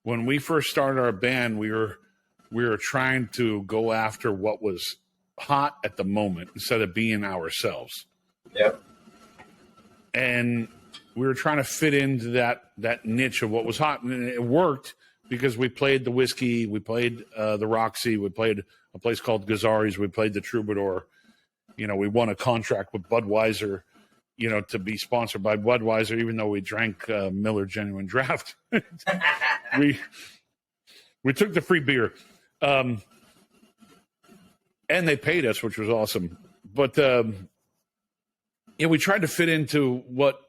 when we first started our band, we were trying to go after what was hot at the moment instead of being ourselves. Yep. And we were trying to fit into that niche of what was hot, and it worked because we played the Whiskey, we played the Roxy, we played a place called Gazzari's, we played the Troubadour. We won a contract with Budweiser, to be sponsored by Budweiser, even though we drank Miller Genuine Draft. we took the free beer, and they paid us, which was awesome. But we tried to fit into what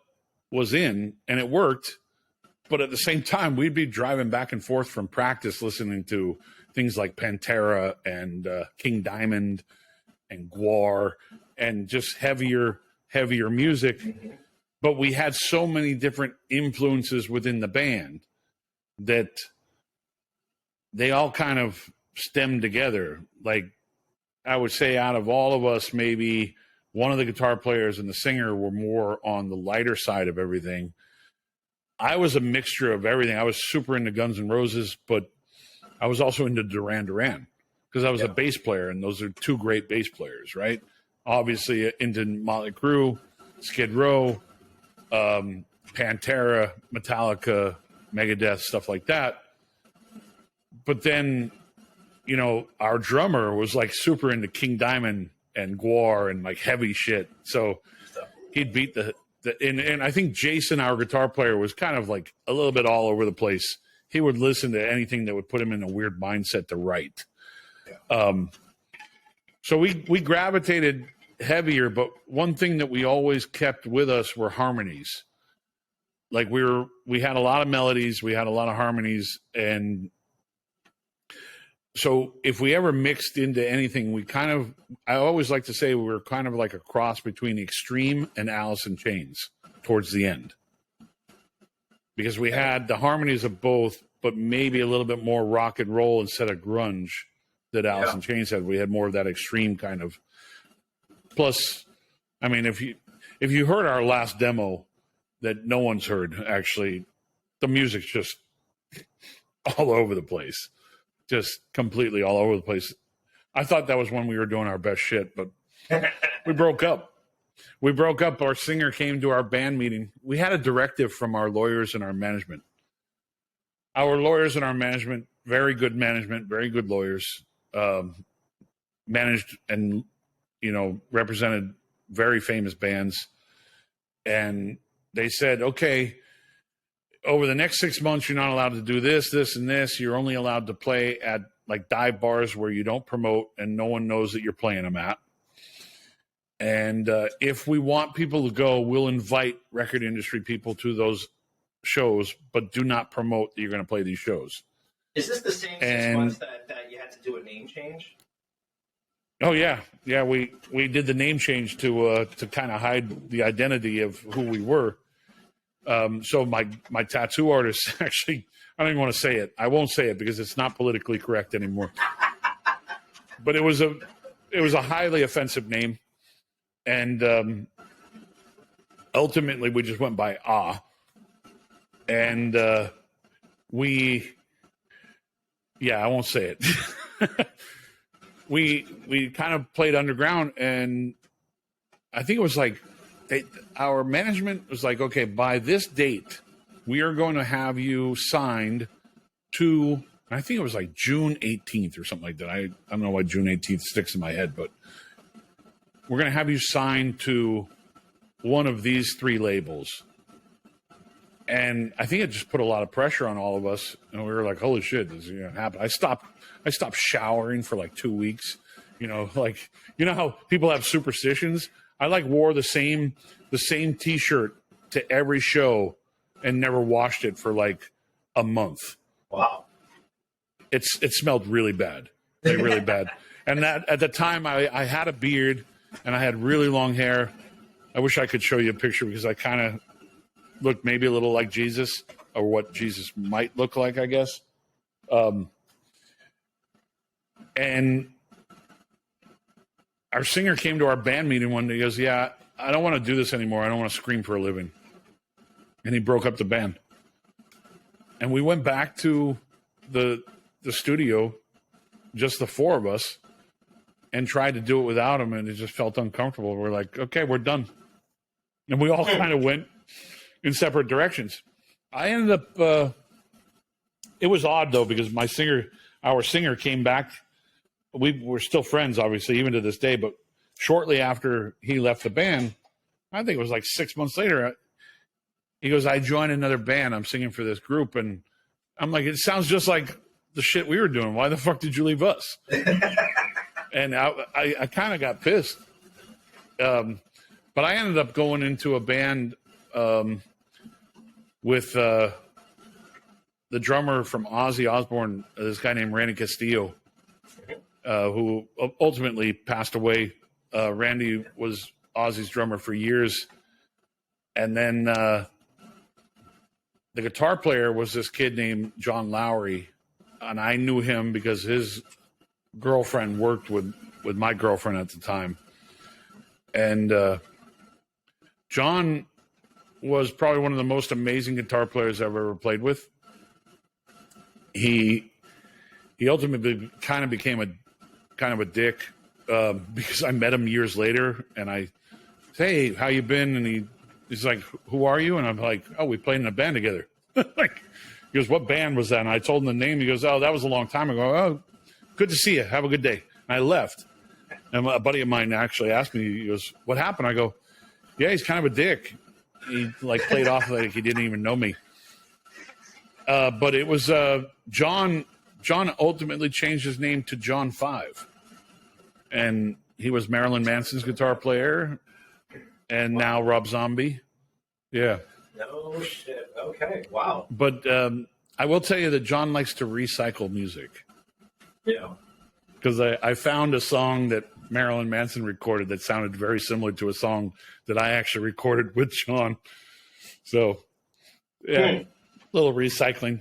was in, and it worked. But at the same time, we'd be driving back and forth from practice, listening to things like Pantera and King Diamond and Gwar and just heavier music. But we had so many different influences within the band that they all kind of stemmed together. Like, I would say out of all of us, maybe one of the guitar players and the singer were more on the lighter side of everything. I was a mixture of everything. I was super into Guns N' Roses, but I was also into Duran Duran because I was a bass player, and those are two great bass players, right? Obviously into Motley Crue, Skid Row, Pantera, Metallica, Megadeth, stuff like that. But then, our drummer was like super into King Diamond and Gwar and like heavy shit. So he'd beat and I think Jason, our guitar player, was kind of like a little bit all over the place. He would listen to anything that would put him in a weird mindset to write. Yeah. So we gravitated heavier, but one thing that we always kept with us were harmonies. Like we had a lot of melodies, we had a lot of harmonies, and so if we ever mixed into anything, I always like to say we were kind of like a cross between Extreme and Alice in Chains towards the end. Because we had the harmonies of both, but maybe a little bit more rock and roll instead of grunge that Alice in Chains had. We had more of that extreme kind of. Plus, I mean, if you heard our last demo that no one's heard, actually, the music's just all over the place. Just completely all over the place. I thought that was when we were doing our best shit, but we broke up. Our singer came to our band meeting. We had a directive from our lawyers and our management. Our lawyers and our management, very good management, very good lawyers, managed and, represented very famous bands. And they said, okay, over the next 6 months, you're not allowed to do this, this, and this. You're only allowed to play at like dive bars where you don't promote and no one knows that you're playing them at. And if we want people to go, we'll invite record industry people to those shows, but do not promote that you're going to play these shows. Is this the same 6 months that you had to do a name change? Oh yeah, we did the name change to kind of hide the identity of who we were. So my tattoo artist, actually, I don't even want to say it. I won't say it because it's not politically correct anymore. But it was a highly offensive name, and ultimately we just went by and I won't say it. we kind of played underground, and I think it was like our management was like, okay, by this date, we are going to have you signed to, I think it was like June 18th or something like that. I don't know why June 18th sticks in my head, but we're going to have you signed to one of these three labels. And I think it just put a lot of pressure on all of us. And we were like, holy shit, this is going to happen. I stopped showering for like 2 weeks. Like, how people have superstitions? I like wore the same T-shirt to every show and never washed it for like a month. Wow. It smelled really bad, like really bad. And that at the time I had a beard and I had really long hair. I wish I could show you a picture because I kind of looked maybe a little like Jesus, or what Jesus might look like, I guess. And our singer came to our band meeting one day. He goes, yeah, I don't want to do this anymore. I don't want to scream for a living. And he broke up the band. And we went back to the studio, just the four of us, and tried to do it without him, and it just felt uncomfortable. We're like, okay, we're done. And we all kind of went in separate directions. I ended up, it was odd though, because our singer came back. We were still friends, obviously, even to this day, but shortly after he left the band, I think it was like 6 months later, he goes, I joined another band. I'm singing for this group. And I'm like, it sounds just like the shit we were doing. Why the fuck did you leave us? And I kind of got pissed. But I ended up going into a band with the drummer from Ozzy Osbourne, this guy named Randy Castillo, who ultimately passed away. Randy was Ozzy's drummer for years. And then the guitar player was this kid named John Lowry. And I knew him because his girlfriend worked with my girlfriend at the time. And John was probably one of the most amazing guitar players I've ever played with. He ultimately kind of became a dick because I met him years later, and I said, hey, how you been? And he's like, who are you? And I'm like, oh, we played in a band together. Like, he goes, what band was that? And I told him the name. He goes, oh, that was a long time ago. Oh, good to see you. Have a good day. And I left. And a buddy of mine actually asked me, he goes, what happened? I go, yeah, he's kind of a dick. He like played off like he didn't even know me. But it was John. John ultimately changed his name to John 5. And he was Marilyn Manson's guitar player. And now Rob Zombie. Yeah. No shit. Okay. Wow. But I will tell you that John likes to recycle music. Yeah. Because I found a song that Marilyn Manson recorded that sounded very similar to a song that I actually recorded with John. So, yeah, a little recycling.